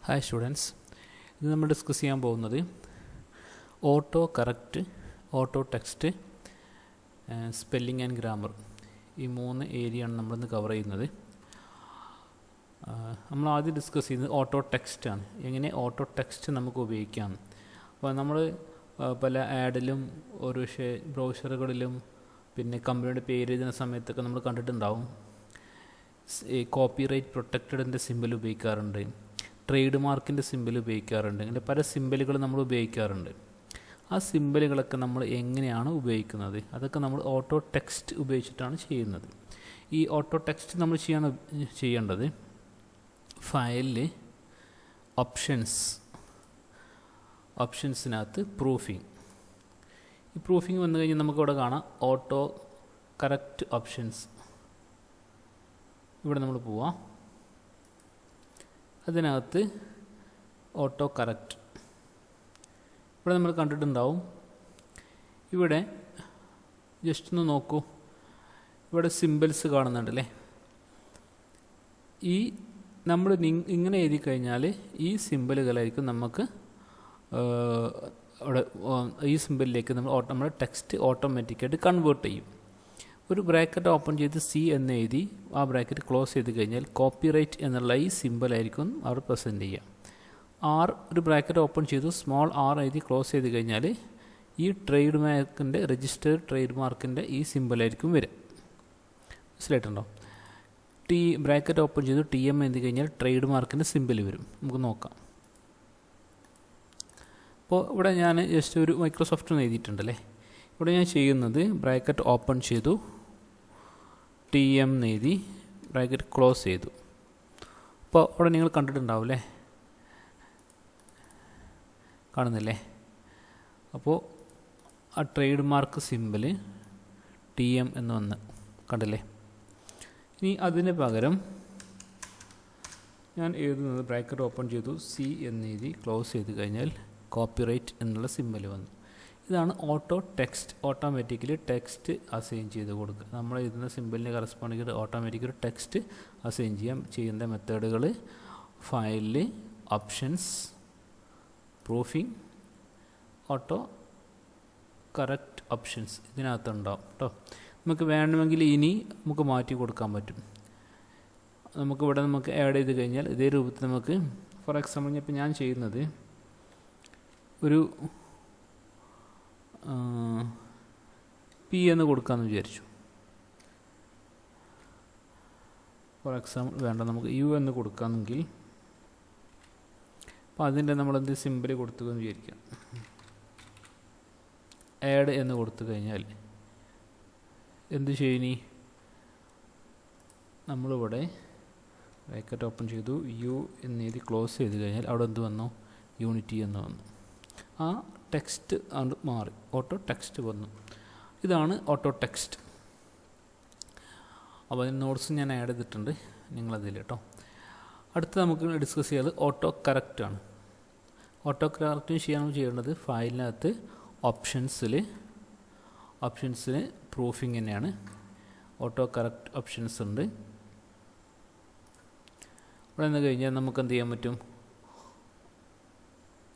Hi students, ഇത് നമ്മൾ discuss ചെയ്യാൻ പോകുന്നത് auto correct, auto text, spelling and grammar, ഈ 3 ഏരിയയാണ് നമ്മളിന്ന് കവർ ചെയ്യുന്നത്. നമ്മൾ ആദ്യം ഡിസ്കസ് ചെയ്യുന്നത് ഓട്ടോ ടെക്സ്റ്റാണ്. എങ്ങനെ ഓട്ടോ ടെക്സ്റ്റ് നമുക്ക് ഉപയോഗിക്കാം. അപ്പോൾ നമ്മൾ പല ആഡിലും ഓരോ ബ്രൗസറുകളിലും പിന്നെ കമ്പനിയുടെ പേര് എഴുതുന്ന സമയത്തൊക്കെ നമ്മൾ കണ്ടിട്ടുണ്ടാവും. കോപ്പിറൈറ്റ് പ്രൊട്ടക്റ്റഡിൻ്റെ സിമ്പിൾ ഉപയോഗിക്കാറുണ്ട്, ട്രേഡ് മാർക്കിൻ്റെ സിമ്പിൾ ഉപയോഗിക്കാറുണ്ട്, അങ്ങനെ പല സിമ്പിളുകൾ നമ്മൾ ഉപയോഗിക്കാറുണ്ട്. ആ സിമ്പിളുകളൊക്കെ നമ്മൾ എങ്ങനെയാണ് ഉപയോഗിക്കുന്നത്, അതൊക്കെ നമ്മൾ ഓട്ടോ ടെക്സ്റ്റ് ഉപയോഗിച്ചിട്ടാണ് ചെയ്യുന്നത്. ഈ ഓട്ടോ ടെക്സ്റ്റ് നമ്മൾ ചെയ്യേണ്ടത് ഫയലിൽ ഓപ്ഷൻസിനകത്ത് പ്രൂഫിങ്. ഈ പ്രൂഫിങ് വന്നു കഴിഞ്ഞാൽ നമുക്കിവിടെ കാണാം ഓട്ടോ കറക്റ്റ് ഓപ്ഷൻസ്. ഇവിടെ നമ്മൾ പോവാം, അതിനകത്ത് ഓട്ടോ കറക്റ്റ് ഇവിടെ നമ്മൾ കണ്ടിട്ടുണ്ടാവും. ഇവിടെ ജസ്റ്റ് ഒന്ന് നോക്കൂ, ഇവിടെ സിമ്പിൾസ് കാണുന്നുണ്ടല്ലേ. ഈ നമ്മൾ ഇങ്ങനെ എഴുതി കഴിഞ്ഞാൽ ഈ സിമ്പിളുകളായിരിക്കും നമുക്ക് അവിടെ ഈ സിമ്പിളിലേക്ക് നമ്മുടെ ടെക്സ്റ്റ് ഓട്ടോമാറ്റിക്കായിട്ട് കൺവേർട്ട് ചെയ്യും. ഒരു ബ്രാക്കറ്റ് ഓപ്പൺ ചെയ്ത് സി എന്ന് എഴുതി ആ ബ്രാക്കറ്റ് ക്ലോസ് ചെയ്ത് കഴിഞ്ഞാൽ കോപ്പിറൈറ്റ് എന്നുള്ള ഈ സിമ്പിളായിരിക്കും അവിടെ പ്രസൻറ്റ് ചെയ്യുക. ഒരു ബ്രാക്കറ്റ് ഓപ്പൺ ചെയ്തു സ്മോൾ ആർ എഴുതി ക്ലോസ് ചെയ്ത് കഴിഞ്ഞാൽ ഈ ട്രേഡ് മാർക്കിൻ്റെ രജിസ്റ്റേർഡ് ട്രേഡ് മാർക്കിൻ്റെ ഈ സിമ്പിളായിരിക്കും വരിക. മനസ്സിലായിട്ടുണ്ടോ? ബ്രാക്കറ്റ് ഓപ്പൺ ചെയ്തു TM എഴുതി കഴിഞ്ഞാൽ ട്രേഡ് മാർക്കിൻ്റെ സിമ്പിൾ വരും. നമുക്ക് നോക്കാം. അപ്പോൾ ഇവിടെ ഞാൻ ജസ്റ്റ് ഒരു മൈക്രോസോഫ്റ്റ് എന്ന് എഴുതിയിട്ടുണ്ടല്ലേ. ഇവിടെ ഞാൻ ചെയ്യുന്നത് ബ്രാക്കറ്റ് ഓപ്പൺ ചെയ്തു TM എഴുതി ബ്രാക്കറ്റ് ക്ലോസ് ചെയ്തു. അപ്പോൾ അവിടെ നിങ്ങൾ കണ്ടിട്ടുണ്ടാവില്ലേ, കാണുന്നില്ലേ? അപ്പോൾ ആ ട്രേഡ് മാർക്ക് സിമ്പിൾ TM എന്ന് വന്ന് കണ്ടില്ലേ. ഇനി അതിന് പകരം ഞാൻ എഴുതുന്നത് ബ്രാക്കറ്റ് ഓപ്പൺ ചെയ്തു C എന്ന് എഴുതി ക്ലോസ് ചെയ്ത് കഴിഞ്ഞാൽ കോപ്പിറൈറ്റ് എന്നുള്ള സിമ്പിൾ വന്നു. ഇതാണ് auto text. Automatically text assign ചെയ്ത് കൊടുക്കുക. നമ്മൾ എഴുതുന്ന സിമ്പിളിന് കറസ്പോണ്ടിങ് ഓട്ടോമാറ്റിക്കലി ടെക്സ്റ്റ് അസൈൻ ചെയ്യുന്ന മെത്തേഡുകൾ ഫയലിൽ options, proofing, auto correct options ഇതിനകത്തുണ്ടാവും കേട്ടോ. നമുക്ക് വേണമെങ്കിൽ ഇനി നമുക്ക് മാറ്റി കൊടുക്കാൻ പറ്റും. നമുക്കിവിടെ നമുക്ക് ആഡ് ചെയ്ത് കഴിഞ്ഞാൽ ഇതേ രൂപത്തിൽ നമുക്ക് ഫോർ എക്സാമ്പിൾ ഇപ്പോൾ ഞാൻ ചെയ്യുന്നത് ഒരു P എന്ന് കൊടുക്കാമെന്ന് വിചാരിച്ചു. ഫോർ എക്സാമ്പിൾ വേണ്ട, നമുക്ക് U എന്ന് കൊടുക്കാമെങ്കിൽ അപ്പോൾ അതിൻ്റെ നമ്മളെന്ത് സിമ്പിൾ കൊടുത്തു എന്ന് വിചാരിക്കാം. ആഡ് എന്ന് കൊടുത്തു കഴിഞ്ഞാൽ എന്ത് ചെയ്യണി, നമ്മളിവിടെ ബ്രാക്കറ്റ് ഓപ്പൺ ചെയ്തു U എന്ന് എഴുതി ക്ലോസ് ചെയ്ത് കഴിഞ്ഞാൽ അവിടെ എന്ത് വന്നു, യൂണിറ്റി എന്ന് വന്നു. ആ ടെക്സ്റ്റ് അത് മാറി, ഓട്ടോ ടെക്സ്റ്റ് വന്നു. ഇതാണ് ഓട്ടോ ടെക്സ്റ്റ്. അപ്പോൾ അതിന് നോട്ട്സ് ഞാൻ ആഡ് ചെയ്തിട്ടുണ്ട്, നിങ്ങളതിൽ കേട്ടോ. അടുത്ത് നമുക്ക് ഡിസ്കസ് ചെയ്യാതെ ഓട്ടോ കറക്റ്റാണ്. ഓട്ടോ കറക്റ്റ് ചെയ്യേണ്ടത് ഫയലിനകത്ത് ഓപ്ഷൻസിൽ പ്രൂഫിങ് തന്നെയാണ്. ഓട്ടോ കറക്റ്റ് ഓപ്ഷൻസ് ഉണ്ട്. ഇവിടെ നിന്ന് കഴിഞ്ഞാൽ നമുക്ക് എന്ത് ചെയ്യാൻ പറ്റും,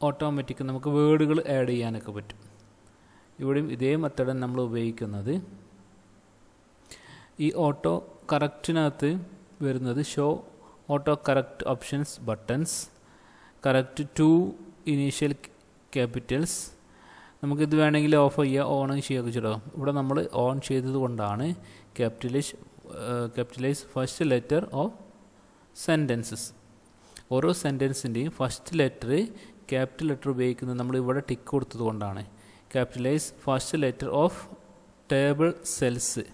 ഓട്ടോമാറ്റിക് നമുക്ക് വേർഡുകൾ ആഡ് ചെയ്യാനൊക്കെ പറ്റും. ഇവിടെയും ഇതേ മെത്തേഡാണ് നമ്മൾ ഉപയോഗിക്കുന്നത്. ഈ ഓട്ടോ കറക്റ്റിനകത്ത് വരുന്നത് show auto correct options buttons, correct to initial capitals. നമുക്കിത് വേണമെങ്കിൽ ഓഫ് ചെയ്യുക, ഓൺ ചെയ്യുകയൊക്കെ ചെയ്യണം. ഇവിടെ നമ്മൾ ഓൺ ചെയ്തത് കൊണ്ടാണ് capitalise first letter of sentences. ഓരോ സെൻറ്റൻസിൻ്റെയും ഫസ്റ്റ് ലെറ്റർ ക്യാപിറ്റൽ ലെറ്റർ ഉപയോഗിക്കുന്നത് നമ്മൾ ഇവിടെ ടിക്ക് കൊടുത്തത് കൊണ്ടാണ്. Capitalise first letter of table cells,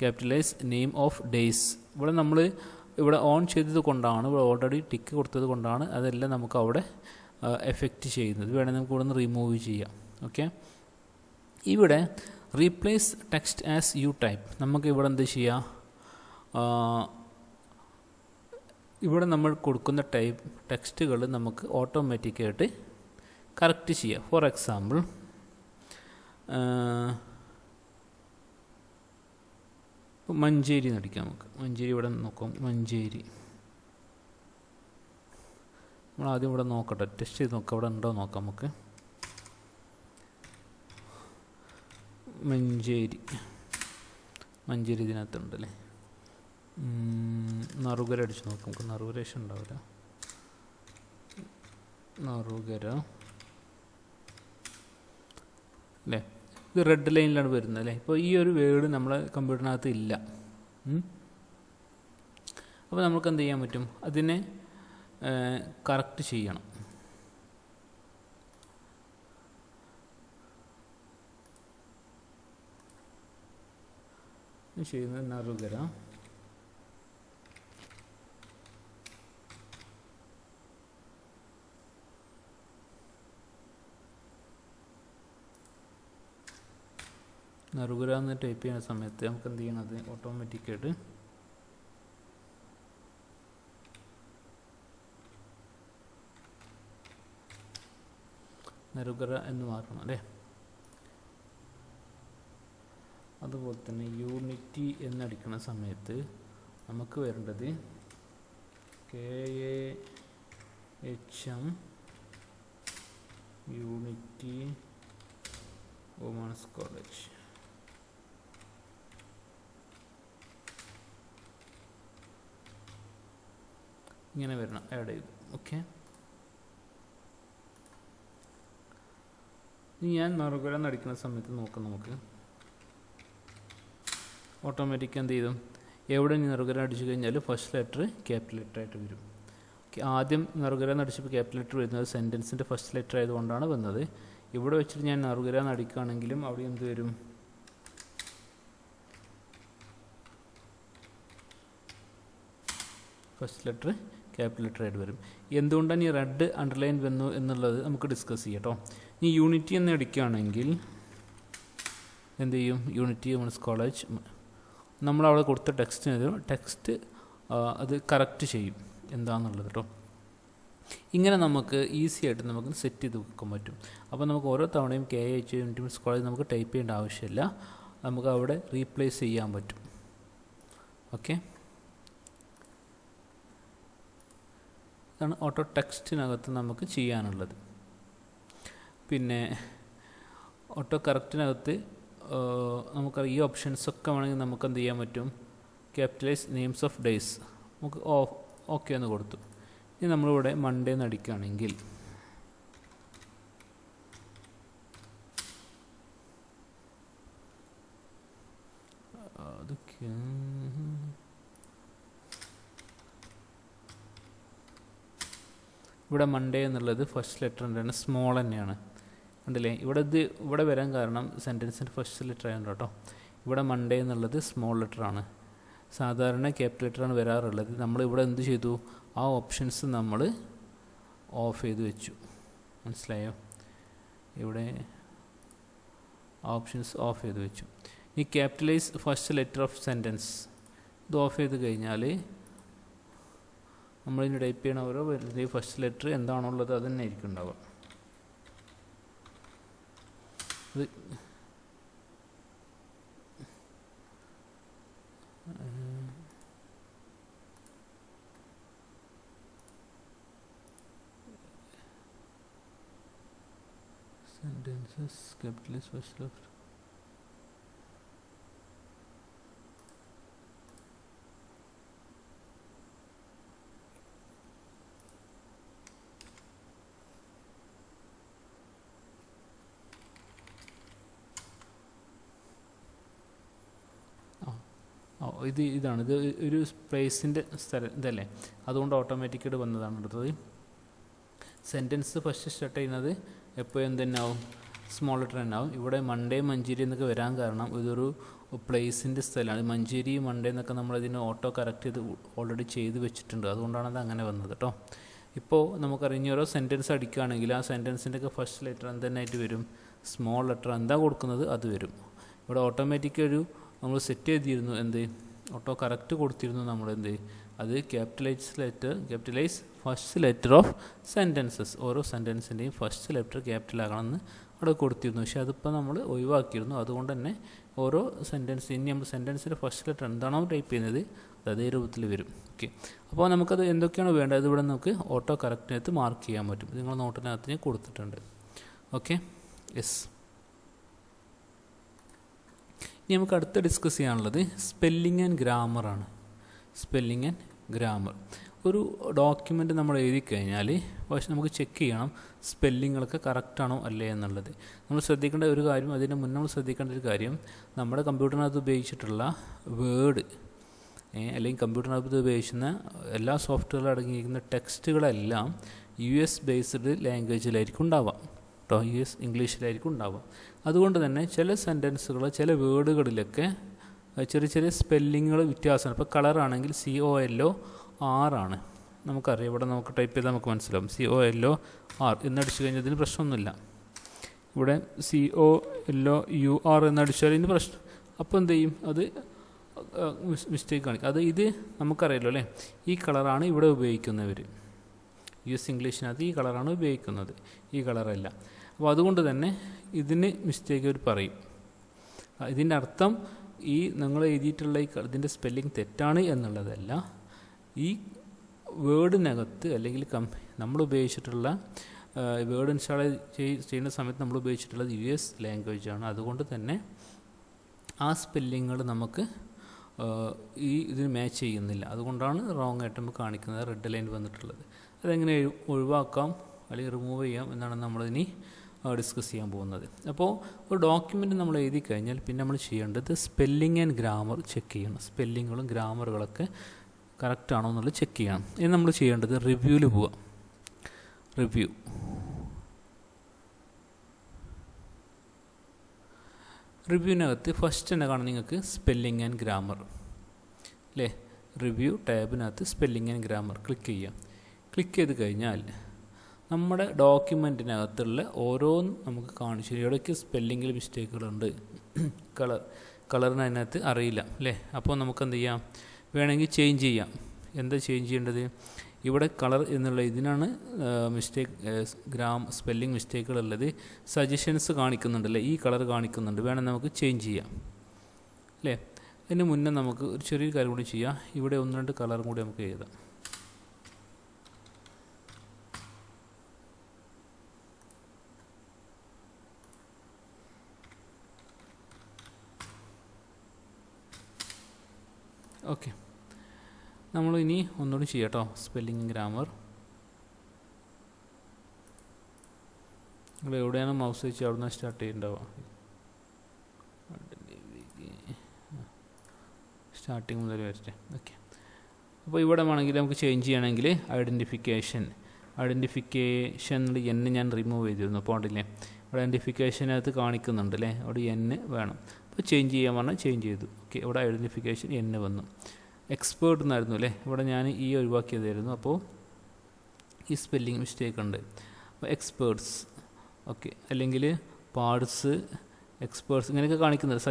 capitalise name of days. ഇവിടെ നമ്മൾ ഇവിടെ ഓൺ ചെയ്തത് കൊണ്ടാണ്, ഇവിടെ ഓൾറെഡി ടിക്ക് കൊടുത്തത് കൊണ്ടാണ് അതെല്ലാം നമുക്ക് അവിടെ എഫക്റ്റ് ചെയ്യുന്നത്. വേണമെങ്കിൽ നമുക്ക് ഇവിടെ നിന്ന് റിമൂവ് ചെയ്യാം. ഓക്കെ, ഇവിടെ replace text as you type. നമുക്ക് ഇവിടെ എന്ത് ചെയ്യാം, ഇവിടെ നമ്മൾ കൊടുക്കുന്ന ടെക്സ്റ്റുകൾ നമുക്ക് ഓട്ടോമാറ്റിക്കായിട്ട് കറക്റ്റ് ചെയ്യാം. ഫോർ എക്സാമ്പിൾ മഞ്ചേരി നടിക്കാം. നമുക്ക് മഞ്ചേരി ഇവിടെ നോക്കാം. മഞ്ചേരി നമ്മൾ ആദ്യം ഇവിടെ നോക്കട്ടെ, ടെസ്റ്റ് ചെയ്ത് നോക്കാം ഇവിടെ ഉണ്ടോ നോക്കാം നമുക്ക്. മഞ്ചേരി ഇതിനകത്തുണ്ടല്ലേ. നറുകര അടിച്ച് നോക്കാം നമുക്ക്. നറുകരേഷൻ ഉണ്ടാവില്ല. നറുകര അല്ലേ, ഇത് റെഡ് ലൈനിലാണ് വരുന്നത് അല്ലേ. ഇപ്പോൾ ഈ ഒരു വേർഡ് നമ്മളെ കമ്പ്യൂട്ടറിനകത്ത് ഇല്ല. അപ്പോൾ നമുക്ക് എന്ത് ചെയ്യാൻ പറ്റും, അതിനെ കറക്റ്റ് ചെയ്യണം. ചെയ്യുന്നത് നറുകര എന്ന് ടൈപ്പ് ചെയ്യുന്ന സമയത്ത് നമുക്ക് എന്ത് ചെയ്യണം, അത് ഓട്ടോമാറ്റിക്കായിട്ട് നറുകര എന്ന് മാറണം അല്ലേ. അതുപോലെ തന്നെ യൂണിറ്റി എന്നടിക്കുന്ന സമയത്ത് നമുക്ക് വരേണ്ടത് KAHM യൂണിറ്റി വുമൻസ് കോളേജ്. ഇങ്ങനെ വരണം, ആഡ് ചെയ്തു. ഓക്കെ, ഇനി ഞാൻ നറുകര എന്നടിക്കുന്ന സമയത്ത് നോക്കാം. നമുക്ക് ഓട്ടോമാറ്റിക് എന്ത് ചെയ്തു, എവിടെ നറുകര അടിച്ചു കഴിഞ്ഞാൽ ഫസ്റ്റ് ലെറ്റർ ക്യാപിറ്റൽ ലെറ്റർ ആയിട്ട് വരും. ഓക്കെ, ആദ്യം നറുകര എന്നടിച്ചപ്പോൾ ക്യാപിറ്റൽ ലെറ്റർ വരുന്നത് സെൻറ്റൻസിൻ്റെ ഫസ്റ്റ് ലെറ്റർ ആയതുകൊണ്ടാണ് വന്നത്. ഇവിടെ വെച്ചിട്ട് ഞാൻ നറുകര എന്നടിക്കുകയാണെങ്കിലും അവിടെ എന്ത് വരും, ഫസ്റ്റ് ലെറ്റർ ക്യാപിറ്റൽ ലെറ്റർ ആയിട്ട് വരും. എന്തുകൊണ്ടാണ് ഈ റെഡ് അണ്ടർലൈൻ വന്നു എന്നുള്ളത് നമുക്ക് ഡിസ്കസ് ചെയ്യാം കേട്ടോ. ഈ യൂണിറ്റി എന്ന് അടിക്കുകയാണെങ്കിൽ എന്ത് ചെയ്യും, യൂണിറ്റി വുമൻസ് കോളേജ് നമ്മളവിടെ കൊടുത്ത ടെക്സ്റ്റ് അത് കറക്റ്റ് ചെയ്യും എന്താണെന്നുള്ളത് കേട്ടോ. ഇങ്ങനെ നമുക്ക് ഈസി ആയിട്ട് നമുക്ക് സെറ്റ് ചെയ്ത് വെക്കാൻ പറ്റും. അപ്പോൾ നമുക്ക് ഓരോ തവണയും KAH യൂണിറ്റി വുമൻസ് കോളേജ് നമുക്ക് ടൈപ്പ് ചെയ്യേണ്ട ആവശ്യമില്ല, നമുക്ക് അവിടെ റീപ്ലേസ് ചെയ്യാൻ പറ്റും. ഓക്കെ, ഇതാണ് ഓട്ടോ ടെക്സ്റ്റിനകത്ത് നമുക്ക് ചെയ്യാനുള്ളത്. പിന്നെ ഓട്ടോ കറക്റ്റിനകത്ത് നമുക്കറിയാം ഈ ഓപ്ഷൻസൊക്കെ വേണമെങ്കിൽ നമുക്ക് എന്ത് ചെയ്യാൻ പറ്റും, ക്യാപിറ്റലൈസ് നെയിംസ് ഓഫ് ഡേയ്സ് നമുക്ക് ഓക്കെ എന്ന് കൊടുത്തു. ഇനി നമ്മളിവിടെ മൺഡേ എന്ന് അടിക്കുകയാണെങ്കിൽ അതൊക്കെ ഇവിടെ മൺഡേ എന്നുള്ളത് ഫസ്റ്റ് ലെറ്റർ തന്നെയാണ്, സ്മോൾ തന്നെയാണ്. കണ്ടില്ലേ, ഇവിടെ വരാൻ കാരണം സെൻറ്റൻസിൻ്റെ ഫസ്റ്റ് ലെറ്റർ ആയതുകൊണ്ട് കേട്ടോ. ഇവിടെ മൺഡേ എന്നുള്ളത് സ്മോൾ ലെറ്ററാണ്, സാധാരണ ക്യാപിറ്റൽ ലെറ്ററാണ് വരാറുള്ളത്. നമ്മളിവിടെ എന്ത് ചെയ്തു, ആ ഓപ്ഷൻസ് നമ്മൾ ഓഫ് ചെയ്ത് വെച്ചു. മനസ്സിലായോ, ഇവിടെ ആ ഓപ്ഷൻസ് ഓഫ് ചെയ്ത് വെച്ചു. ഈ capitalise first letter of sentence ഇത് ഓഫ് ചെയ്ത് കഴിഞ്ഞാൽ നമ്മളിനി ടൈപ്പ് ചെയ്യണ ഓരോ ഫസ്റ്റ് ലെറ്റർ എന്താണോ ഉള്ളത് അത് തന്നെ ആയിരിക്കും ഉണ്ടാവുക. ഇത് sentences capitalize first left. ഇതാണ് ഇത് ഒരു സ്പേസിൻ്റെ സ്ഥലം ഇതല്ലേ, അതുകൊണ്ട് ഓട്ടോമാറ്റിക്കായിട്ട് വന്നതാണ്. അടുത്തത് സെൻറ്റൻസ് ഫസ്റ്റ് സ്റ്റാർട്ട് ചെയ്യുന്നത് എപ്പോഴും എന്തെന്നാവും, സ്മോൾ ലെറ്റർ തന്നെ ആവും. ഇവിടെ മൺഡേ മഞ്ചേരി എന്നൊക്കെ വരാൻ കാരണം ഇതൊരു പ്ലേസിൻ്റെ സ്ഥലമാണ്. മഞ്ചേരി മൺഡേ എന്നൊക്കെ നമ്മളതിന് ഓട്ടോ കറക്റ്റ് ചെയ്ത് ഓൾറെഡി ചെയ്ത് വെച്ചിട്ടുണ്ട്, അതുകൊണ്ടാണ് അത് അങ്ങനെ വന്നത് കേട്ടോ. ഇപ്പോൾ നമുക്കറിഞ്ഞ ഓരോ സെൻറ്റൻസ് അടിക്കുകയാണെങ്കിൽ ആ സെൻറ്റൻസിൻ്റെയൊക്കെ ഫസ്റ്റ് ലെറ്റർ എന്തെന്നായിട്ട് വരും, സ്മോൾ ലെറ്റർ എന്താ കൊടുക്കുന്നത് അത് വരും. ഇവിടെ ഓട്ടോമാറ്റിക്കൊരു നമ്മൾ സെറ്റ് ചെയ്തിരുന്നു, എന്ത് ഓട്ടോ കറക്റ്റ് കൊടുത്തിരുന്നു നമ്മളെന്ത്, അത് capitalise first letter of sentences, ഓരോ സെൻറ്റൻസിൻ്റെയും ഫസ്റ്റ് ലെറ്റർ ക്യാപിറ്റൽ ആകണമെന്ന് അവിടെ കൊടുത്തിരുന്നു. പക്ഷേ അതിപ്പോൾ നമ്മൾ ഒഴിവാക്കിയിരുന്നു. അതുകൊണ്ട് തന്നെ ഓരോ സെൻറ്റൻസ് ഇനി നമ്മൾ സെൻറ്റൻസിൻ്റെ ഫസ്റ്റ് ലെറ്റർ എന്താണോ ടൈപ്പ് ചെയ്യുന്നത് അത് അതേ രൂപത്തിൽ വരും. ഓക്കെ, അപ്പോൾ നമുക്കത് എന്തൊക്കെയാണ് വേണ്ടത് ഇവിടെ നമുക്ക് ഓട്ടോ കറക്റ്റിനകത്ത് മാർക്ക് ചെയ്യാൻ പറ്റും. നിങ്ങൾ നോട്ടിനകത്ത് ഞാൻ കൊടുത്തിട്ടുണ്ട്. Okay, yes. ഇനി നമുക്ക് അടുത്ത് ഡിസ്കസ് ചെയ്യാനുള്ളത് സ്പെല്ലിംഗ് ആൻഡ് ഗ്രാമറാണ്. സ്പെല്ലിംഗ് ആൻഡ് ഗ്രാമർ ഒരു ഡോക്യുമെൻ്റ് നമ്മൾ എഴുതി കഴിഞ്ഞാൽ പക്ഷേ നമുക്ക് ചെക്ക് ചെയ്യണം സ്പെല്ലിങ്ങുകളൊക്കെ കറക്റ്റാണോ അല്ലേ എന്നുള്ളത്. നമ്മൾ ശ്രദ്ധിക്കേണ്ട ഒരു കാര്യം, അതിന് മുന്നേ നമ്മൾ ശ്രദ്ധിക്കേണ്ട ഒരു കാര്യം, നമ്മുടെ കമ്പ്യൂട്ടറിനകത്ത് ഉപയോഗിച്ചിട്ടുള്ള വേർഡ് അല്ലെങ്കിൽ കമ്പ്യൂട്ടറിനകത്ത് ഉപയോഗിക്കുന്ന എല്ലാ സോഫ്റ്റ്വെയറിലും അടങ്ങിയിരിക്കുന്ന ടെക്സ്റ്റുകളെല്ലാം US ബേസ്ഡ് ലാംഗ്വേജിലായിരിക്കും ഉണ്ടാവുക കേട്ടോ, US ഇംഗ്ലീഷിലായിരിക്കും ഉണ്ടാവുക. അതുകൊണ്ട് തന്നെ ചില സെൻറ്റൻസുകൾ ചില വേർഡുകളിലൊക്കെ ചെറിയ ചെറിയ സ്പെല്ലിങ്ങുകൾ വ്യത്യാസമാണ്. ഇപ്പോൾ കളറാണെങ്കിൽ COLOR ആണ്, നമുക്കറിയാം. ഇവിടെ നമുക്ക് ടൈപ്പ് ചെയ്താൽ നമുക്ക് മനസ്സിലാവും. COLOR എന്നടിച്ചു കഴിഞ്ഞാൽ ഇതിന് പ്രശ്നമൊന്നുമില്ല. ഇവിടെ COLOUR എന്നടിച്ചാൽ ഇതിന് പ്രശ്നം. അപ്പോൾ എന്ത് ചെയ്യും, അത് മിസ്റ്റേക്ക് കാണിക്കും. ഇത് നമുക്കറിയാലോ അല്ലേ, ഈ കളറാണ് ഇവിടെ ഉപയോഗിക്കുന്നവർ. US ഇംഗ്ലീഷിനകത്ത് ഈ കളറാണ് ഉപയോഗിക്കുന്നത്, ഈ കളറല്ല. അപ്പോൾ അതുകൊണ്ട് തന്നെ ഇതിന് മിസ്റ്റേക്ക് അവർ പറയും. ഇതിൻ്റെ അർത്ഥം ഈ നിങ്ങൾ എഴുതിയിട്ടുള്ള ഇതിൻ്റെ സ്പെല്ലിംഗ് തെറ്റാണ് എന്നുള്ളതല്ല. ഈ വേർഡിനകത്ത് അല്ലെങ്കിൽ നമ്മൾ ഉപയോഗിച്ചിട്ടുള്ള വേർഡ് ഇൻസ്റ്റാൾ ചെയ്യുന്ന സമയത്ത് നമ്മൾ ഉപയോഗിച്ചിട്ടുള്ളത് US ലാംഗ്വേജാണ്. അതുകൊണ്ട് തന്നെ ആ സ്പെല്ലിങ്ങൾ നമുക്ക് ഇതിന് മാച്ച് ചെയ്യുന്നില്ല. അതുകൊണ്ടാണ് റോങ് ആയിട്ട് നമുക്ക് കാണിക്കുന്നത്, റെഡ് ലൈൻ വന്നിട്ടുള്ളത്. അതെങ്ങനെ ഒഴിവാക്കാം അല്ലെങ്കിൽ റിമൂവ് ചെയ്യാം എന്നാണ് നമ്മളിനി ഡിസ്കസ് ചെയ്യാൻ പോകുന്നത്. അപ്പോൾ ഒരു ഡോക്യുമെൻ്റ് നമ്മൾ എഴുതി കഴിഞ്ഞാൽ പിന്നെ നമ്മൾ ചെയ്യേണ്ടത് സ്പെല്ലിംഗ് ആൻഡ് ഗ്രാമർ ചെക്ക് ചെയ്യണം. സ്പെല്ലിങ്ങുകളും ഗ്രാമറുകളൊക്കെ കറക്റ്റ് ആണോ എന്നുള്ളത് ചെക്ക് ചെയ്യണം. ഇനി നമ്മൾ ചെയ്യേണ്ടത് റിവ്യൂവിൽ പോവാം. റിവ്യൂവിനകത്ത് ഫസ്റ്റ് തന്നെ കാണാം നിങ്ങൾക്ക് സ്പെല്ലിംഗ് ആൻഡ് ഗ്രാമർ അല്ലേ. റിവ്യൂ ടാബിനകത്ത് സ്പെല്ലിംഗ് ആൻഡ് ഗ്രാമർ ക്ലിക്ക് ചെയ്യാം. ക്ലിക്ക് ചെയ്ത് കഴിഞ്ഞാൽ നമ്മുടെ ഡോക്യുമെൻറ്റിനകത്തുള്ള ഓരോന്നും നമുക്ക് കാണിച്ചു. എവിടേക്ക് സ്പെല്ലിങ്ങിൽ മിസ്റ്റേക്കുകളുണ്ട്, കളറിന് അതിനകത്ത് അറിയില്ല അല്ലേ. അപ്പോൾ നമുക്ക് എന്ത് ചെയ്യാം, വേണമെങ്കിൽ ചേഞ്ച് ചെയ്യാം. എന്താ ചേഞ്ച് ചെയ്യേണ്ടത്, ഇവിടെ കളർ എന്നുള്ള ഇതിനാണ് സ്പെല്ലിംഗ് മിസ്റ്റേക്കുകളുള്ളത്. സജഷൻസ് കാണിക്കുന്നുണ്ടല്ലേ, ഈ കളർ കാണിക്കുന്നുണ്ട്, വേണമെങ്കിൽ നമുക്ക് ചേഞ്ച് ചെയ്യാം അല്ലേ. അതിന് മുന്നേ നമുക്ക് ഒരു ചെറിയൊരു കാര്യം കൂടി ചെയ്യാം. ഇവിടെ 1-2 കളറും കൂടി നമുക്ക് എഴുതാം. ഓക്കെ, നമ്മൾ ഇനി ഒന്നുകൂടി ചെയ്യാം കേട്ടോ. സ്പെല്ലിംഗ് ഗ്രാമർ നിങ്ങൾ എവിടെയാണ് മൗസ് വെച്ച് അവിടെ നിന്ന് സ്റ്റാർട്ട് ചെയ്യുന്നുണ്ടാവുക. സ്റ്റാർട്ടിങ് മുതൽ വരട്ടെ. ഓക്കെ, അപ്പോൾ ഇവിടെ വേണമെങ്കിൽ നമുക്ക് ചേഞ്ച് ചെയ്യണമെങ്കിൽ ഐഡൻറ്റിഫിക്കേഷൻ N ഞാൻ റിമൂവ് ചെയ്തിരുന്നു. അപ്പോൾ ഉണ്ടല്ലേ ഇവിടെ ഐഡൻറ്റിഫിക്കേഷനകത്ത് കാണിക്കുന്നുണ്ട് അല്ലേ, അവിടെ N വേണം. അപ്പോൾ ചേഞ്ച് ചെയ്യാൻ പറഞ്ഞാൽ ചേഞ്ച് ചെയ്തു. ഓക്കെ, ഇവിടെ ഐഡൻറ്റിഫിക്കേഷൻ N വന്നു. എക്സ്പേർട്ട് എന്നായിരുന്നു അല്ലേ, ഇവിടെ ഞാൻ ഒഴിവാക്കിയതായിരുന്നു. അപ്പോൾ ഈ സ്പെല്ലിംഗ് മിസ്റ്റേക്ക് ഉണ്ട്. അപ്പോൾ എക്സ്പേർട്സ് ഓക്കെ, അല്ലെങ്കിൽ പാർട്സ് എക്സ്പേർട്സ് ഇങ്ങനെയൊക്കെ കാണിക്കുന്നുണ്ട്,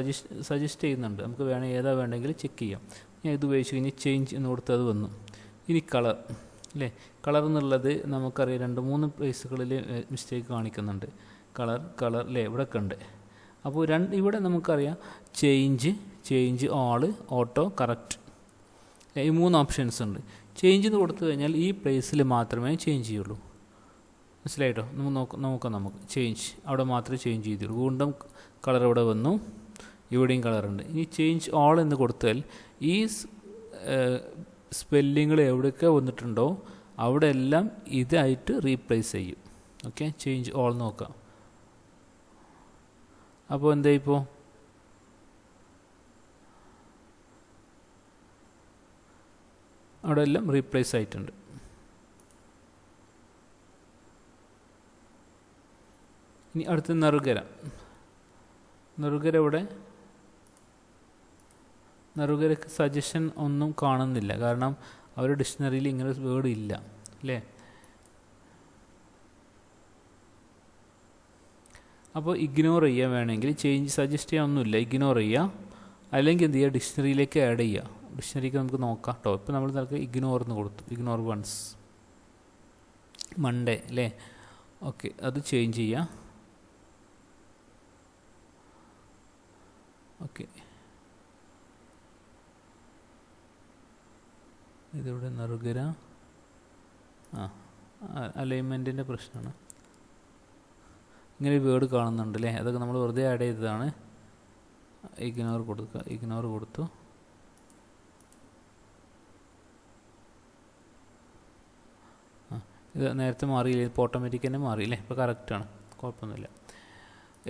സജസ്റ്റ് ചെയ്യുന്നുണ്ട്. നമുക്ക് ഏതാ വേണമെങ്കിൽ ചെക്ക് ചെയ്യാം. ഞാൻ ഇത് ഉപയോഗിച്ച് കഴിഞ്ഞ് ചേഞ്ച് എന്ന് കൊടുത്തത് വന്നു. ഇനി കളർ അല്ലേ, കളർ എന്നുള്ളത് നമുക്കറിയാം 2-3 പ്ലേസുകളിൽ മിസ്റ്റേക്ക് കാണിക്കുന്നുണ്ട്. കളർ അല്ലേ, ഇവിടെയൊക്കെ ഉണ്ട്. അപ്പോൾ ഇവിടെ നമുക്കറിയാം ചേഞ്ച് ഓൾ, ഓട്ടോ, കറക്റ്റ്, ഈ 3 ഓപ്ഷൻസ് ഉണ്ട്. ചേഞ്ച് എന്ന് കൊടുത്തു കഴിഞ്ഞാൽ ഈ പ്ലേസിൽ മാത്രമേ ചേഞ്ച് ചെയ്യുള്ളൂ. മനസ്സിലായിട്ടോ, നമുക്ക് ചേഞ്ച് അവിടെ മാത്രമേ ചേഞ്ച് ചെയ്തുള്ളൂ. വീണ്ടും കളർ ഇവിടെ വന്നു, ഇവിടെയും കളറുണ്ട്. ഇനി ചേഞ്ച് ഓൾ എന്ന് കൊടുത്താൽ ഈ സ്പെല്ലിങ്ങൾ എവിടെയൊക്കെ വന്നിട്ടുണ്ടോ അവിടെ എല്ലാം ഇതായിട്ട് റീപ്ലേസ് ചെയ്യും. ഓക്കെ, ചേഞ്ച് ഓൾ നോക്കാം. അപ്പോൾ എന്താ, ഇപ്പോൾ അവിടെ എല്ലാം റീപ്ലേസ് ആയിട്ടുണ്ട്. ഇനി അടുത്ത് നെറുകര ഇവിടെ നെറുകരക്ക് സജഷൻ ഒന്നും കാണുന്നില്ല, കാരണം അവർ ഡിക്ഷണറിയിൽ ഇങ്ങനെ വേർഡ് ഇല്ല അല്ലേ. അപ്പോൾ ഇഗ്നോർ ചെയ്യാൻ വേണമെങ്കിൽ സജസ്റ്റ് ചെയ്യാനൊന്നുമില്ല, ഇഗ്നോർ ചെയ്യുക. അല്ലെങ്കിൽ എന്ത് ചെയ്യുക, ഡിക്ഷണറിയിലേക്ക് ആഡ് ചെയ്യുക. ഡിക്ഷണറിക്ക് നമുക്ക് നോക്കാം കേട്ടോ. ഇപ്പോൾ നമ്മൾ നമുക്ക് ഇഗ്നോർ എന്ന് കൊടുത്തു, ഇഗ്നോർ വൺസ്, മൺഡേ അല്ലേ. ഓക്കെ, അത് ചേഞ്ച് ചെയ്യുക. ഓക്കെ, ഇതിവിടെ നറുകര അലൈൻമെൻറ്റിൻ്റെ പ്രശ്നമാണ്. ഇങ്ങനെ വേർഡ് കാണുന്നുണ്ട് അല്ലേ, അതൊക്കെ നമ്മൾ വെറുതെ ആഡ് ചെയ്തതാണ്. ഇഗ്നോർ കൊടുക്കുക, ഇഗ്നോർ കൊടുത്തു. ഇത് നേരത്തെ മാറിയില്ലേ, ഇപ്പോൾ ഓട്ടോമാറ്റിക് തന്നെ മാറിയില്ലേ, ഇപ്പോൾ കറക്റ്റാണ്, കുഴപ്പമൊന്നുമില്ല.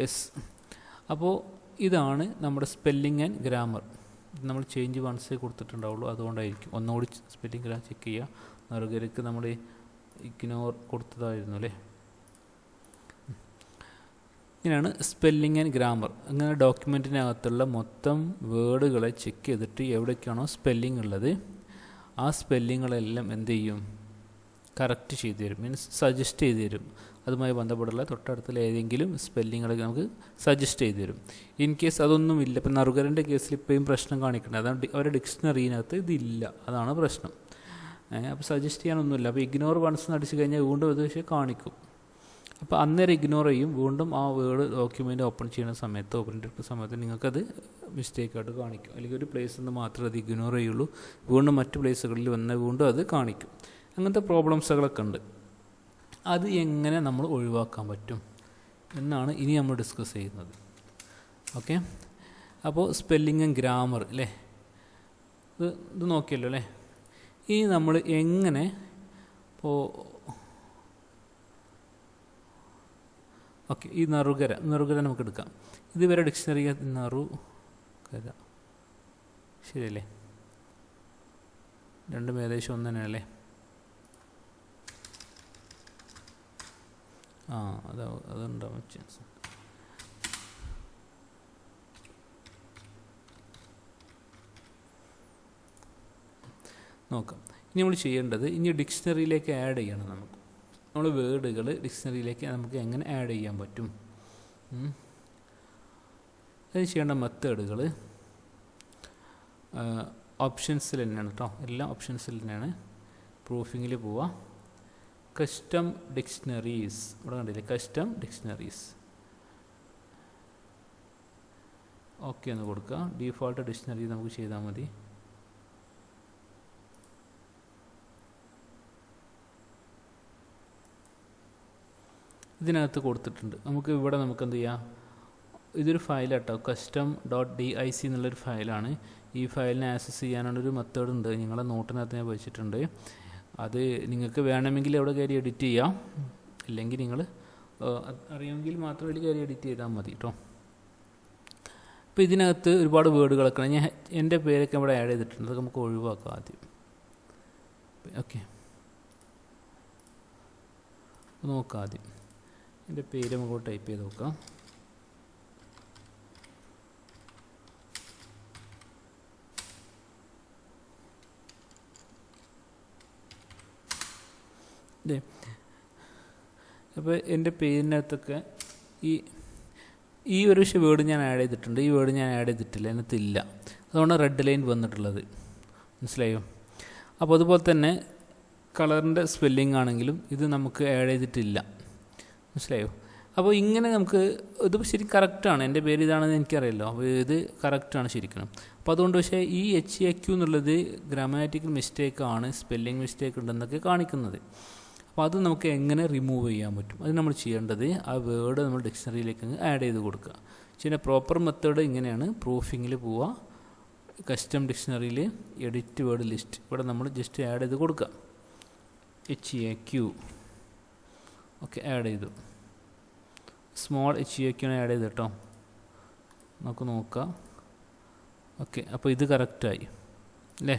യെസ്. അപ്പോൾ ഇതാണ് നമ്മുടെ സ്പെല്ലിംഗ് ആൻഡ് ഗ്രാമർ. നമ്മൾ ചേഞ്ച് വൺസേ കൊടുത്തിട്ടുണ്ടാവുള്ളൂ, അതുകൊണ്ടായിരിക്കും. ഒന്നുകൂടി സ്പെല്ലിംഗ് ഗ്രാമർ ചെക്ക് ചെയ്യുക. നറുകരക്ക് നമ്മൾ ഇഗ്നോർ കൊടുത്തതായിരുന്നു അല്ലേ. ഇങ്ങനെയാണ് സ്പെല്ലിംഗ് ആൻഡ് ഗ്രാമർ. അങ്ങനെ ഡോക്യുമെൻറ്റിനകത്തുള്ള മൊത്തം വേർഡുകളെ ചെക്ക് ചെയ്തിട്ട് എവിടേക്കാണോ സ്പെല്ലിംഗ് ഉള്ളത് ആ സ്പെല്ലിങ്ങുകളെല്ലാം എന്ത് ചെയ്യും, കറക്റ്റ് ചെയ്തു തരും, മീൻസ് സജസ്റ്റ് ചെയ്ത് തരും. അതുമായി ബന്ധപ്പെട്ടുള്ള തൊട്ടടുത്തുള്ള ഏതെങ്കിലും സ്പെല്ലിങ്ങുകൾ നമുക്ക് സജസ്റ്റ് ചെയ്ത് തരും. ഇൻ കേസ് അതൊന്നുമില്ല, ഇപ്പം നറുകരൻ്റെ കേസിൽ ഇപ്പോഴും പ്രശ്നം കാണിക്കുന്നത് അതാണ്, അവരുടെ ഡിക്ഷണറിനകത്ത് ഇതില്ല, അതാണ് പ്രശ്നം. അപ്പോൾ സജസ്റ്റ് ചെയ്യാനൊന്നുമില്ല. അപ്പോൾ ഇഗ്നോർ വൺസ് അടിച്ച് കഴിഞ്ഞാൽ വീണ്ടും അത് പക്ഷേ കാണിക്കും. അപ്പോൾ അന്നേരം ഇഗ്നോർ ചെയ്യും, വീണ്ടും ആ വേർഡ് ഡോക്യുമെൻ്റ് ഓപ്പൺ ചെയ്യുന്ന സമയത്ത്, ഓപ്പൺ എടുക്കുന്ന സമയത്ത് നിങ്ങൾക്കത് മിസ്റ്റേക്കായിട്ട് കാണിക്കും. അല്ലെങ്കിൽ ഒരു പ്ലേസിൽ നിന്ന് മാത്രമേ അത് ഇഗ്നോർ ചെയ്യുള്ളൂ, വീണ്ടും മറ്റ് പ്ലേസുകളിൽ വന്ന് വീണ്ടും അത് കാണിക്കും. അങ്ങനത്തെ പ്രോബ്ലംസുകളൊക്കെ ഉണ്ട്. അത് എങ്ങനെ നമ്മൾ ഒഴിവാക്കാൻ പറ്റും എന്നാണ് ഇനി നമ്മൾ ഡിസ്കസ് ചെയ്യുന്നത്. ഓക്കെ, അപ്പോൾ സ്പെല്ലിംഗ് ആൻഡ് ഗ്രാമർ അല്ലേ, ഇത് നോക്കിയല്ലോ അല്ലേ. ഇനി നമ്മൾ എങ്ങനെ, ഇപ്പോൾ ഓക്കെ, ഈ നറുകര നമുക്ക് എടുക്കാം. ഇതുവരെ ഡിക്ഷണറി നറുകര ശരിയല്ലേ, രണ്ടും ഏകദേശം ഒന്ന് തന്നെയല്ലേ. അതുണ്ടാവും ചാൻസ്. നോക്കാം. ഇനി നമ്മൾ ചെയ്യേണ്ടത്, ഇനി ഡിക്ഷണറിയിലേക്ക് ആഡ് ചെയ്യണം. നമ്മൾ വേർഡുകൾ ഡിക്ഷണറിയിലേക്ക് നമുക്ക് എങ്ങനെ ആഡ് ചെയ്യാൻ പറ്റും, അത് ചെയ്യേണ്ട മെത്തേഡുകൾ ഓപ്ഷൻസിൽ തന്നെയാണ് കേട്ടോ, എല്ലാം ഓപ്ഷൻസിൽ തന്നെയാണ്. പ്രൂഫിങ്ങിൽ പോവാം. കസ്റ്റം ഡിക്ഷണറീസ്, ഇവിടെ കണ്ടില്ലേ, കസ്റ്റം ഡിക്ഷണറീസ്. ഓക്കെ എന്ന് കൊടുക്കുക. ഡീഫോൾട്ട് ഡിക്ഷണറി നമുക്ക് ചെയ്താൽ മതി. ഇതിനകത്ത് കൊടുത്തിട്ടുണ്ട്. നമുക്ക് ഇവിടെ നമുക്ക് എന്ത് ചെയ്യാം, ഇതൊരു ഫയലാട്ടോ, custom.dic എന്നുള്ളൊരു ഫയലാണ്. ഈ ഫയലിനെ ആക്സസ് ചെയ്യാനുള്ളൊരു മെത്തേഡ് ഉണ്ട്, നിങ്ങളെ നോട്ടിനകത്ത് ഞാൻ വെച്ചിട്ടുണ്ട്. അത് നിങ്ങൾക്ക് വേണമെങ്കിൽ അവിടെ കയറി എഡിറ്റ് ചെയ്യാം, ഇല്ലെങ്കിൽ നിങ്ങൾ അറിയാമെങ്കിൽ മാത്രം അതിൽ കയറി എഡിറ്റ് ചെയ്താൽ മതി കേട്ടോ. അപ്പോൾ ഇതിനകത്ത് ഒരുപാട് വേർഡുകളൊക്കെ ഞാൻ എൻ്റെ പേരൊക്കെ ഇവിടെ ആഡ് ചെയ്തിട്ടുണ്ട്, അതൊക്കെ നമുക്ക് ഒഴിവാക്കാം ആദ്യം. ഓക്കെ, നോക്കാം. ആദ്യം എൻ്റെ പേര് നമുക്ക് ടൈപ്പ് ചെയ്ത് നോക്കാം. അല്ലേ, അപ്പോൾ എൻ്റെ പേരിനകത്തൊക്കെ ഈ ഒരു വേർഡ് ഞാൻ ആഡ് ചെയ്തിട്ടുണ്ട്, ഈ വേർഡ് ഞാൻ ആഡ് ചെയ്തിട്ടില്ല, അതിനകത്തില്ല. അതുകൊണ്ടാണ് റെഡ് ലൈൻ വന്നിട്ടുള്ളത്, മനസ്സിലായോ. അപ്പോൾ അതുപോലെ തന്നെ കളറിൻ്റെ സ്പെല്ലിംഗ് ആണെങ്കിലും ഇത് നമുക്ക് ആഡ് ചെയ്തിട്ടില്ല, മനസ്സിലായോ. അപ്പോൾ ഇങ്ങനെ നമുക്ക് ഇത് ശരിക്കും കറക്റ്റാണ്, എൻ്റെ പേര് ഇതാണെന്ന് എനിക്കറിയാമല്ലോ, അപ്പോൾ ഇത് കറക്റ്റാണ് ശരിക്കും. അപ്പോൾ അതുകൊണ്ട് പക്ഷേ ഈ HAQ എന്നുള്ളത് ഗ്രാമാറ്റിക്കൽ മിസ്റ്റേക്കാണ്, സ്പെല്ലിംഗ് മിസ്റ്റേക്ക് ഉണ്ടെന്നൊക്കെ കാണിക്കുന്നത്. അപ്പോൾ അത് നമുക്ക് എങ്ങനെ റിമൂവ് ചെയ്യാൻ പറ്റും, അത് നമ്മൾ ചെയ്യേണ്ടത് ആ വേർഡ് നമ്മൾ ഡിക്ഷണറിയിലേക്ക് ആഡ് ചെയ്ത് കൊടുക്കുക. പിന്നെ പ്രോപ്പർ മെത്തേഡ് ഇങ്ങനെയാണ്. പ്രൂഫിങ്ങിൽ പോവുക, കസ്റ്റം ഡിക്ഷണറിയിൽ എഡിറ്റ് വേർഡ് ലിസ്റ്റ്, ഇവിടെ നമ്മൾ ജസ്റ്റ് ആഡ് ചെയ്ത് കൊടുക്കുക. HAQ ഓക്കെ, ആഡ് ചെയ്തു. സ്മോൾ HAQ ആഡ് ചെയ്ത് കേട്ടോ, നമുക്ക് നോക്കാം. ഓക്കെ, അപ്പോൾ ഇത് കറക്റ്റായി അല്ലേ.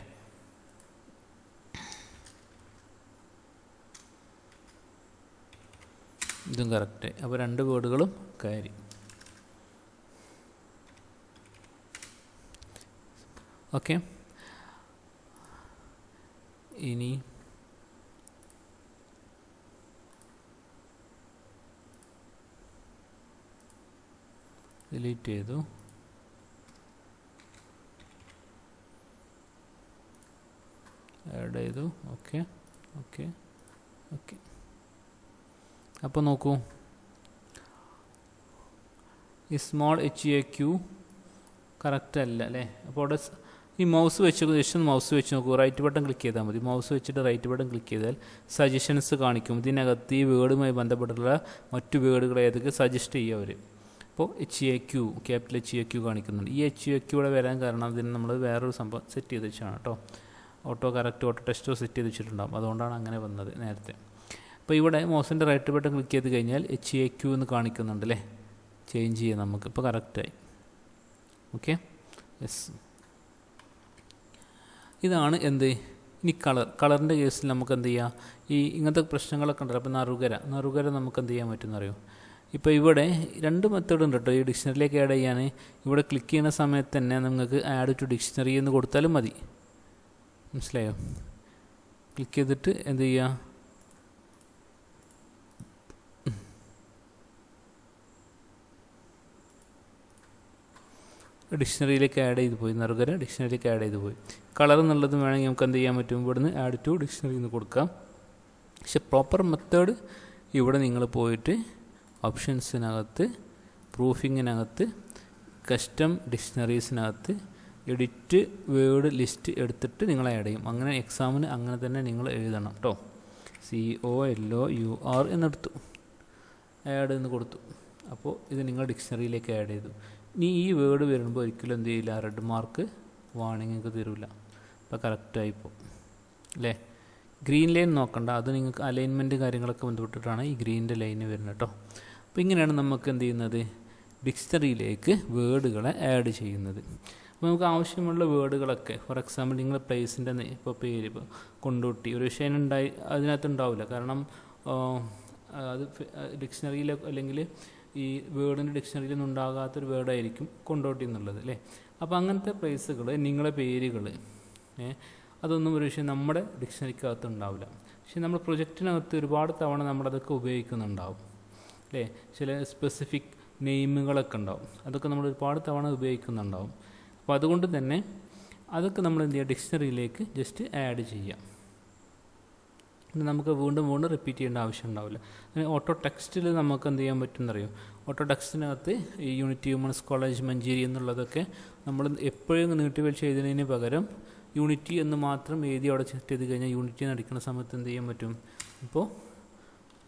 ഇതും കറക്റ്റായി. അപ്പോൾ രണ്ട് വേർഡുകളും കയറി. ഓക്കെ, ഇനി ഡിലീറ്റ് ചെയ്തു. ആഡ് ചെയ്തു. Okay okay okay. അപ്പോൾ നോക്കൂ, ഈ സ്മോൾ HAQ കറക്റ്റ് അല്ല അല്ലേ. അപ്പോൾ അവിടെ ഈ മൗസ് വെച്ച് ജസ്റ്റ് മൗസ് വെച്ച് നോക്കൂ, റൈറ്റ് ബട്ടൺ ക്ലിക്ക് ചെയ്താൽ മതി. മൗസ് വെച്ചിട്ട് റൈറ്റ് ബട്ടൺ ക്ലിക്ക് ചെയ്താൽ സജഷൻസ് കാണിക്കും. ഇതിനകത്ത് ഈ വേർഡുമായി ബന്ധപ്പെട്ടുള്ള മറ്റു വേർഡുകൾ ഏതൊക്കെ സജസ്റ്റ് ചെയ്യുക അവർ. അപ്പോൾ HAQ ക്യാപിറ്റൽ HAQ കാണിക്കുന്നുണ്ട്. ഈ HAQ ഇവിടെ വരാൻ കാരണം അതിന് നമ്മൾ വേറൊരു സംഭവം സെറ്റ് ചെയ്ത് വെച്ചാണ് കേട്ടോ. ഓട്ടോ കറക്റ്റ് ഓട്ടോ ടെസ്റ്റോ സെറ്റ് ചെയ്ത് വെച്ചിട്ടുണ്ടാകും, അതുകൊണ്ടാണ് അങ്ങനെ വന്നത് നേരത്തെ. അപ്പോൾ ഇവിടെ മൗസിൻ്റെ റൈറ്റ് ബട്ടൺ ക്ലിക്ക് ചെയ്ത് കഴിഞ്ഞാൽ HAQ എന്ന് കാണിക്കുന്നുണ്ട് അല്ലേ. ചേഞ്ച് ചെയ്യാം നമുക്ക്. ഇപ്പോൾ കറക്റ്റായി. Okay, yes. ഇതാണ് എന്ത്. ഇനി കളറിൻ്റെ കേസിൽ നമുക്ക് എന്ത് ചെയ്യാം, ഈ ഇങ്ങനത്തെ പ്രശ്നങ്ങളൊക്കെ ഉണ്ടല്ലോ. അപ്പോൾ നറുകര നമുക്ക് എന്ത് ചെയ്യാൻ പറ്റുമെന്നറിയോ. ഇപ്പോൾ ഇവിടെ 2 മെത്തേഡ് ഉണ്ട് കേട്ടോ ഈ ഡിക്ഷണറിയിലേക്ക് ആഡ് ചെയ്യാൻ. ഇവിടെ ക്ലിക്ക് ചെയ്യുന്ന സമയത്ത് തന്നെ നിങ്ങൾക്ക് ആഡ് ടു ഡിക്ഷണറി എന്ന് കൊടുത്താലും മതി. മനസ്സിലായോ? ക്ലിക്ക് ചെയ്തിട്ട് എന്ത് ചെയ്യുക, ഡിക്ഷണറിയിലേക്ക് ആഡ് ചെയ്ത് പോയി. നറുകര ഡിക്ഷണറിയിലേക്ക് ആഡ് ചെയ്ത് പോയി. കളർ എന്നുള്ളത് വേണമെങ്കിൽ നമുക്ക് എന്ത് ചെയ്യാൻ പറ്റും, ഇവിടുന്ന് ആഡ് ടു ഡിക്ഷണറി എന്ന് കൊടുക്കാം. പക്ഷെ പ്രോപ്പർ മെത്തേഡ് ഇവിടെ നിങ്ങൾ പോയിട്ട് ഓപ്ഷൻസിനകത്ത് പ്രൂഫിങ്ങിനകത്ത് കസ്റ്റം ഡിക്ഷണറീസിനകത്ത് എഡിറ്റ് വേർഡ് ലിസ്റ്റ് എടുത്തിട്ട് നിങ്ങൾ ആഡ് ചെയ്യും. അങ്ങനെ എക്സാമിന് അങ്ങനെ തന്നെ നിങ്ങൾ എഴുതണം കേട്ടോ. COLOUR എന്നെടുത്തു, ആഡ് എന്ന് കൊടുത്തു. അപ്പോൾ ഇത് നിങ്ങൾ ഡിക്ഷണറിയിലേക്ക് ആഡ് ചെയ്തു. ഇനി ഈ വേർഡ് വരുമ്പോൾ ഒരിക്കലും എന്ത് ചെയ്യില്ല, റെഡ് മാർക്ക് വാർണിംഗ് നിങ്ങൾക്ക് തരില്ല. അപ്പോൾ കറക്റ്റായിപ്പോൾ അല്ലേ. ഗ്രീൻ ലൈൻ നോക്കണ്ട, അത് നിങ്ങൾക്ക് അലൈൻമെൻറ്റ് കാര്യങ്ങളൊക്കെ ബന്ധപ്പെട്ടിട്ടാണ് ഈ ഗ്രീൻ്റെ ലൈന് വരുന്നത് കേട്ടോ. അപ്പോൾ ഇങ്ങനെയാണ് നമുക്ക് എന്ത് ചെയ്യുന്നത്, ഡിക്ഷണറിയിലേക്ക് വേർഡുകളെ ആഡ് ചെയ്യുന്നത്. അപ്പോൾ നമുക്ക് ആവശ്യമുള്ള വേർഡുകളൊക്കെ, ഫോർ എക്സാമ്പിൾ നിങ്ങൾ പ്ലേസിൻ്റെ ഇപ്പോൾ പേര്, ഇപ്പോൾ കൊണ്ടോട്ടി ഒരു വിഷയം ഉണ്ടായി അതിനകത്ത് ഉണ്ടാവില്ല. കാരണം അത് ഡിക്ഷണറിയിൽ അല്ലെങ്കിൽ ഈ വേർഡിൻ്റെ ഡിക്ഷണറിയിലൊന്നും ഉണ്ടാകാത്തൊരു വേർഡായിരിക്കും കൊണ്ടോട്ടി എന്നുള്ളത് അല്ലേ. അപ്പോൾ അങ്ങനത്തെ പ്ലേസുകൾ, നിങ്ങളുടെ പേരുകൾ, അതൊന്നും ഒരു വിഷയം നമ്മുടെ ഡിക്ഷണറിക്കകത്ത് ഉണ്ടാവില്ല. പക്ഷേ നമ്മൾ പ്രൊജക്റ്റിനകത്ത് ഒരുപാട് തവണ നമ്മളതൊക്കെ ഉപയോഗിക്കുന്നുണ്ടാവും അല്ലേ. ചില സ്പെസിഫിക് നെയിമുകളൊക്കെ ഉണ്ടാവും, അതൊക്കെ നമ്മൾ ഒരുപാട് തവണ ഉപയോഗിക്കുന്നുണ്ടാവും. അപ്പോൾ അതുകൊണ്ട് തന്നെ അതൊക്കെ നമ്മൾ എന്ത് ചെയ്യുക, ഡിക്ഷണറിയിലേക്ക് ജസ്റ്റ് ആഡ് ചെയ്യാം. നമുക്ക് വീണ്ടും റിപ്പീറ്റ് ചെയ്യേണ്ട ആവശ്യം ഉണ്ടാവില്ല. ഓട്ടോ ടെക്സ്റ്റിൽ നമുക്ക് എന്ത് ചെയ്യാൻ പറ്റുമെന്നറിയോ, ഓട്ടോ ടെക്സ്റ്റിനകത്ത് ഈ യൂണിറ്റി വുമൻസ് കോളേജ് മഞ്ചേരി എന്നുള്ളതൊക്കെ നമ്മൾ എപ്പോഴും നീട്ടി വലിച്ച് എഴുതുന്നതിന് പകരം യൂണിറ്റി എന്ന് മാത്രം എഴുതി അവിടെ സെറ്റ് ചെയ്ത് കഴിഞ്ഞാൽ യൂണിറ്റി എന്നടിക്കുന്ന സമയത്ത് എന്ത് ചെയ്യാൻ പറ്റും. ഇപ്പോൾ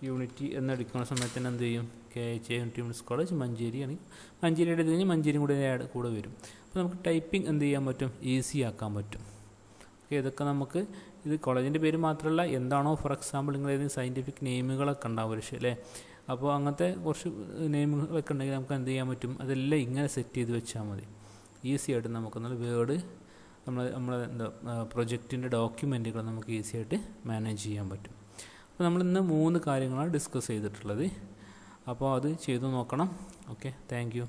യൂണിറ്റി എന്നടിക്കുന്ന സമയത്ത് തന്നെ എന്ത് ചെയ്യും, KH യൂണിറ്റി വുമൻസ് കോളേജ് മഞ്ചേരിയാണ്. മഞ്ചേരി എടുത്ത് കഴിഞ്ഞാൽ മഞ്ചേരിയും കൂടെ വരും. അപ്പോൾ നമുക്ക് ടൈപ്പിംഗ് എന്ത് ചെയ്യാൻ പറ്റും, ഈസി ആക്കാൻ പറ്റും. ഓക്കെ, ഇതൊക്കെ നമുക്ക് ഇത് കോളേജിൻ്റെ പേര് മാത്രമല്ല, എന്താണോ ഫോർ എക്സാമ്പിൾ നിങ്ങൾ ഏതെങ്കിലും സയൻറ്റിഫിക് നെയിമുകളൊക്കെ ഉണ്ടാവും പക്ഷേ അല്ലേ. അപ്പോൾ അങ്ങനത്തെ കുറച്ച് നെയിമുകളൊക്കെ ഉണ്ടെങ്കിൽ നമുക്ക് എന്ത് ചെയ്യാൻ പറ്റും, അതെല്ലാം ഇങ്ങനെ സെറ്റ് ചെയ്ത് വെച്ചാൽ മതി. ഈസി ആയിട്ട് നമുക്ക് വേർഡ് നമ്മളെ എന്താ പ്രൊജക്റ്റിൻ്റെ ഡോക്യുമെൻറ്റുകൾ നമുക്ക് ഈസി ആയിട്ട് മാനേജ് ചെയ്യാൻ പറ്റും. അപ്പോൾ നമ്മളിന്ന് 3 കാര്യങ്ങളാണ് ഡിസ്കസ് ചെയ്തിട്ടുള്ളത്. അപ്പോൾ അത് ചെയ്തു നോക്കണം. Okay, thank you.